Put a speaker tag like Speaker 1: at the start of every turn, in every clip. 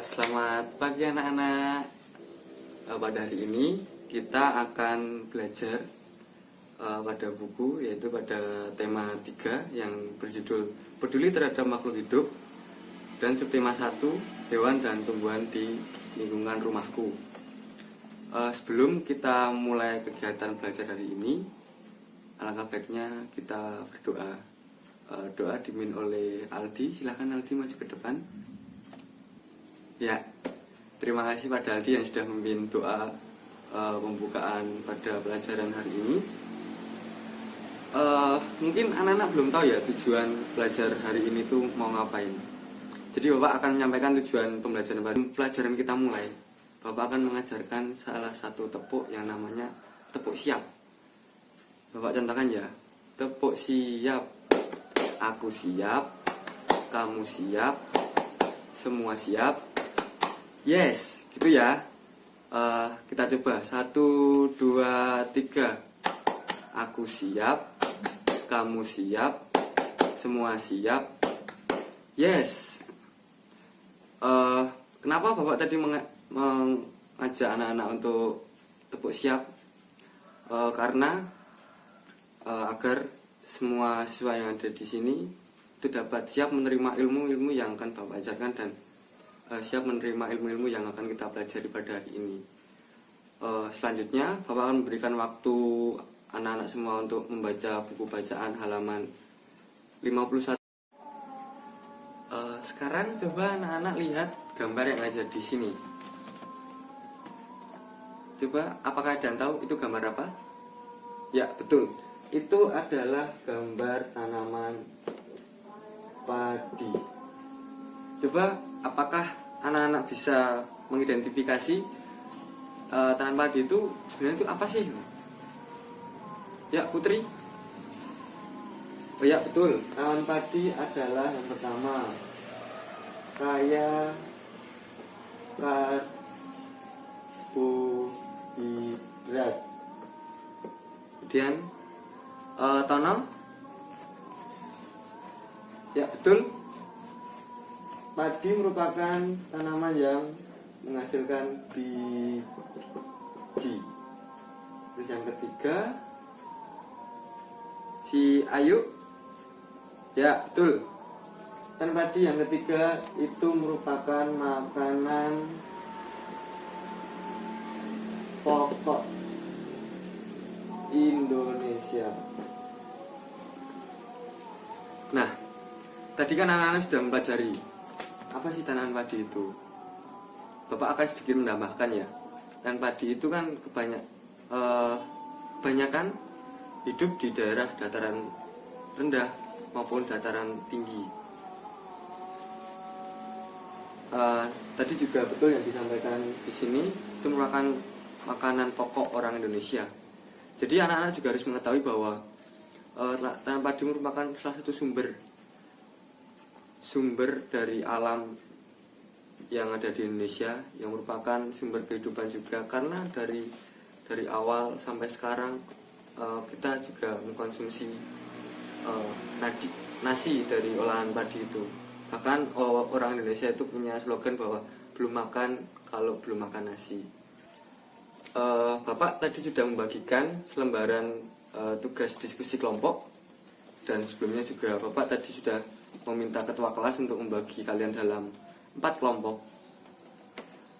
Speaker 1: Selamat pagi anak-anak. Pada hari ini kita akan belajar pada buku, yaitu pada tema 3 yang berjudul Peduli Terhadap Makhluk Hidup, dan subtema 1 Hewan dan Tumbuhan di Lingkungan Rumahku. Sebelum kita mulai kegiatan belajar hari ini, alangkah baiknya kita berdoa. Doa dipimpin oleh Aldi. Silahkan Aldi maju ke depan. Ya, terima kasih pada Aldi yang sudah memimpin doa pembukaan pada pelajaran hari ini. Mungkin anak-anak belum tahu ya tujuan belajar hari ini tuh mau ngapain. Jadi Bapak akan menyampaikan tujuan pembelajaran. Pelajaran kita mulai, Bapak akan mengajarkan salah satu tepuk yang namanya tepuk siap. Bapak contohkan ya, tepuk siap. Aku siap, kamu siap, semua siap. Yes, gitu ya. Kita coba 1, 2, 3. Aku siap, kamu siap, semua siap. Yes. Kenapa Bapak tadi mengajak anak-anak untuk tepuk siap? Karena agar semua siswa yang ada di sini itu dapat siap menerima ilmu-ilmu yang akan Bapak ajarkan dan siap menerima ilmu-ilmu yang akan kita pelajari pada hari ini. Selanjutnya Bapak akan memberikan waktu anak-anak semua untuk membaca buku bacaan halaman 51. Sekarang coba anak-anak lihat gambar yang ada di sini. Coba, apakah ada yang tahu itu gambar apa? Ya, betul. Itu adalah gambar tanaman padi. Coba, apakah anak-anak bisa mengidentifikasi tanaman padi itu sebenarnya itu apa sih? Ya, Putri. Oh ya, betul. Tanaman padi adalah yang pertama kaya karbohidrat. Kemudian tono. Ya, betul. Padi merupakan tanaman yang menghasilkan biji. Terus yang ketiga, si Ayu. Ya, betul. Dan padi yang ketiga itu merupakan makanan pokok Indonesia. Nah, tadi kan anak-anak sudah mempelajari apa sih tanaman padi itu. Bapak akan sedikit menambahkan ya. Tanaman padi itu kan kebanyakan hidup di daerah dataran rendah maupun dataran tinggi. Tadi juga betul yang disampaikan di sini, itu merupakan makanan pokok orang Indonesia. Jadi anak-anak juga harus mengetahui bahwa tanaman padi merupakan salah satu sumber dari alam yang ada di Indonesia, yang merupakan sumber kehidupan juga, karena dari awal sampai sekarang kita juga mengkonsumsi nasi dari olahan padi itu. Bahkan orang Indonesia itu punya slogan bahwa belum makan kalau belum makan nasi. Bapak tadi sudah membagikan selembaran tugas diskusi kelompok, dan sebelumnya juga Bapak tadi sudah meminta ketua kelas untuk membagi kalian dalam 4 kelompok.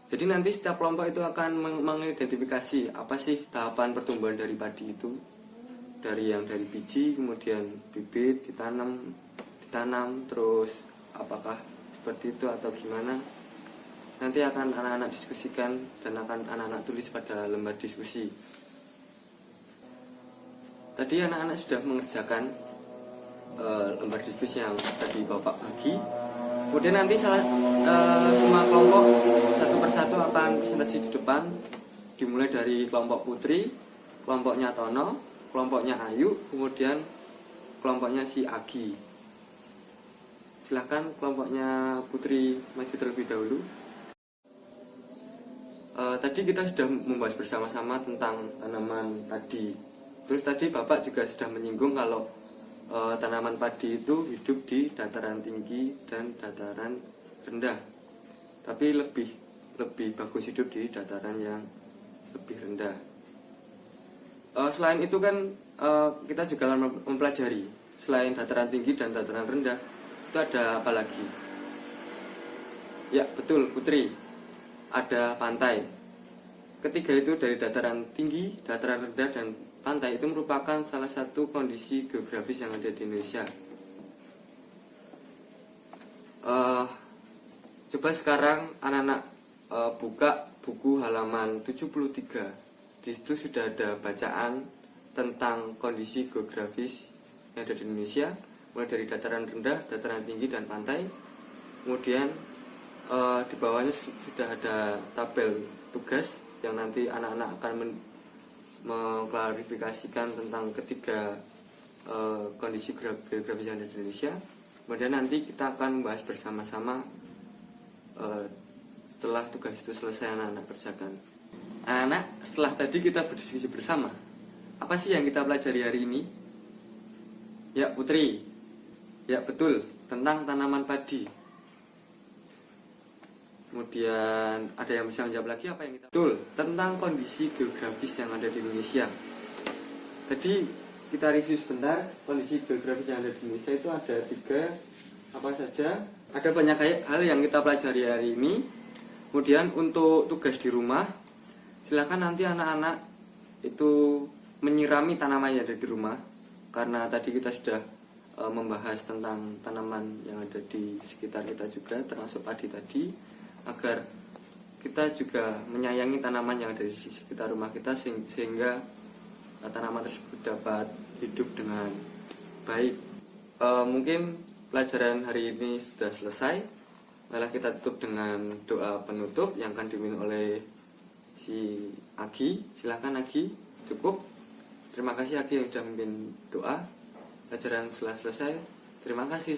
Speaker 1: Jadi nanti setiap kelompok itu akan mengidentifikasi apa sih tahapan pertumbuhan dari padi itu, dari biji, kemudian bibit ditanam, terus apakah seperti itu atau gimana. Nanti akan anak-anak diskusikan dan akan anak-anak tulis pada lembar diskusi. Tadi anak-anak sudah mengerjakan lembar diskusi yang tadi Bapak bagi. Kemudian nanti semua kelompok satu persatu akan presentasi di depan. Dimulai dari kelompok Putri, kelompoknya Tono, kelompoknya Ayu, kemudian kelompoknya si Agi. Silahkan kelompoknya Putri maju terlebih dahulu. Tadi kita sudah membahas bersama-sama tentang tanaman padi. Terus tadi Bapak juga sudah menyinggung kalau tanaman padi itu hidup di dataran tinggi dan dataran rendah. tapi lebih bagus hidup di dataran yang lebih rendah. Selain itu kan kita juga akan mempelajari selain dataran tinggi dan dataran rendah itu ada apa lagi? Ya betul Putri, ada pantai. Ketiga itu dari dataran tinggi, dataran rendah, dan pantai itu merupakan salah satu kondisi geografis yang ada di Indonesia. Coba sekarang anak-anak buka buku halaman 73. Di situ sudah ada bacaan tentang kondisi geografis yang ada di Indonesia, mulai dari dataran rendah, dataran tinggi, dan pantai. Kemudian di bawahnya sudah ada tabel tugas yang nanti anak-anak akan mengklarifikasikan tentang ketiga kondisi geografis yang ada di Indonesia. Kemudian nanti kita akan membahas bersama-sama setelah tugas itu selesai anak-anak kerjakan. Anak-anak, setelah tadi kita berdiskusi bersama, apa sih yang kita pelajari hari ini? Ya Putri, ya betul, tentang tanaman padi. Kemudian ada yang bisa menjawab lagi apa yang kita... Betul, tentang kondisi geografis yang ada di Indonesia. Tadi kita review sebentar, kondisi geografis yang ada di Indonesia itu ada 3, apa saja. Ada banyak hal yang kita pelajari hari ini. Kemudian untuk tugas di rumah, silakan nanti anak-anak itu menyirami tanaman yang ada di rumah. Karena tadi kita sudah membahas tentang tanaman yang ada di sekitar kita juga, termasuk padi tadi, agar kita juga menyayangi tanaman yang ada di sekitar rumah kita sehingga tanaman tersebut dapat hidup dengan baik. Mungkin pelajaran hari ini sudah selesai. Malah kita tutup dengan doa penutup yang akan dipimpin oleh si Agi. Silakan Agi, cukup. Terima kasih Agi yang sudah memimpin doa. Pelajaran setelah selesai. Terima kasih.